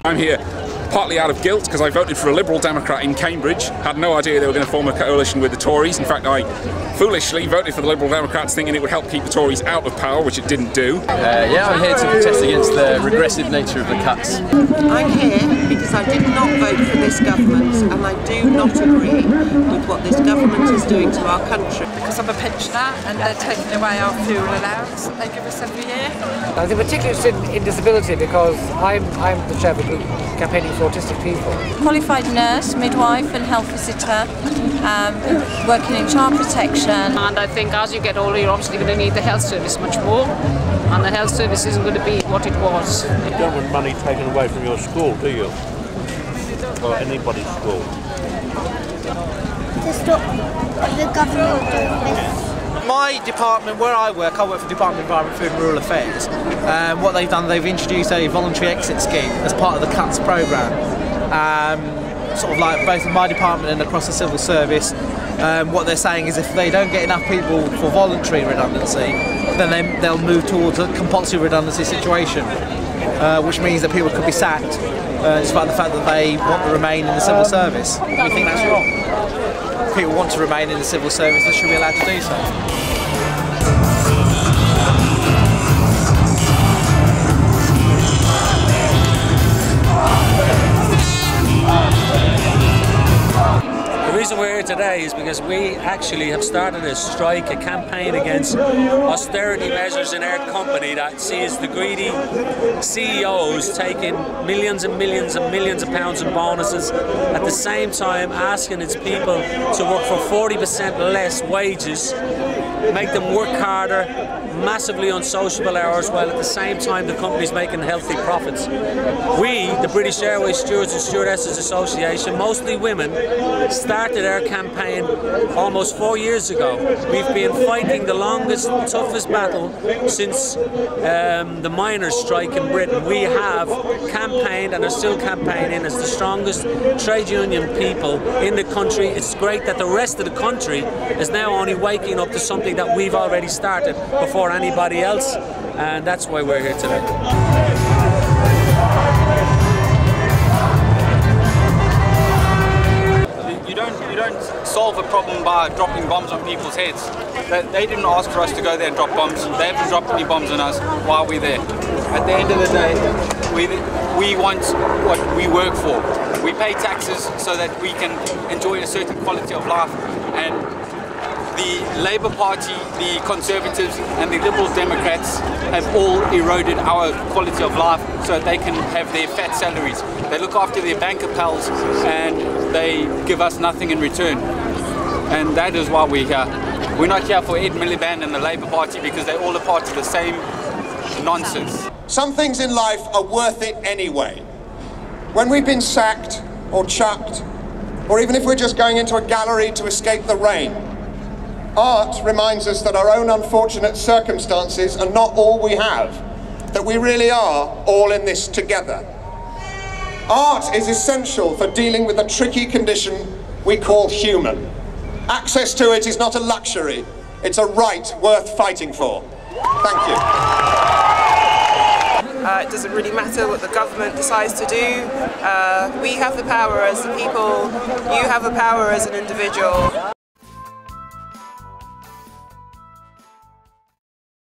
I'm here partly out of guilt because I voted for a Liberal Democrat in Cambridge, had no idea they were going to form a coalition with the Tories. In fact, I foolishly voted for the Liberal Democrats thinking it would help keep the Tories out of power, which it didn't do. Yeah, I'm here to protest against the regressive nature of the cuts. I'm here because I did not vote for this government and I do not agree with what this government is doing to our country. Because I'm a pensioner and they're taking away our fuel allowance that they give us every year. I was particularly interested in disability because I'm the chair of a group campaigning for autistic people. Qualified nurse, midwife and health visitor, working in child protection. And I think as you get older you're obviously going to need the health service much more, and the health service isn't going to be what it was. You don't want money taken away from your school, do you? Or anybody's school? To stop the government doing this. My department, where I work for the Department of Environment, Food and Rural Affairs. What they've done, they've introduced a voluntary exit scheme as part of the cuts programme. Sort of like both in my department and across the civil service. What they're saying is if they don't get enough people for voluntary redundancy, then they'll move towards a compulsory redundancy situation, which means that people could be sacked despite the fact that they want to remain in the civil service. We think that's wrong. If people want to remain in the civil service, they should be allowed to do so. The reason we're here today is because we actually have started a strike, a campaign against austerity measures in our company that sees the greedy CEOs taking millions and millions and millions of pounds in bonuses, at the same time asking its people to work for 40% less wages, make them work harder, massively unsociable hours, while at the same time the company's making healthy profits. We, the British Airways Stewards and Stewardesses Association, mostly women, started our campaign almost 4 years ago. We've been fighting the longest, toughest battle since the miners' strike in Britain. We have campaigned and are still campaigning as the strongest trade union people in the country. It's great that the rest of the country is now only waking up to something that we've already started before anybody else, and that's why we're here today. You don't solve a problem by dropping bombs on people's heads. They didn't ask for us to go there and drop bombs. They haven't dropped any bombs on us while we're there. At the end of the day, we want what we work for. We pay taxes so that we can enjoy a certain quality of life, and the Labour Party, the Conservatives and the Liberal Democrats have all eroded our quality of life so that they can have their fat salaries. They look after their banker pals and they give us nothing in return. And that is why we're here. We're not here for Ed Miliband and the Labour Party because they're all a part of the same nonsense. Some things in life are worth it anyway. When we've been sacked or chucked, or even if we're just going into a gallery to escape the rain, art reminds us that our own unfortunate circumstances are not all we have, that we really are all in this together. Art is essential for dealing with the tricky condition we call human. Access to it is not a luxury, it's a right worth fighting for. Thank you. It doesn't really matter what the government decides to do. We have the power as the people, you have the power as an individual.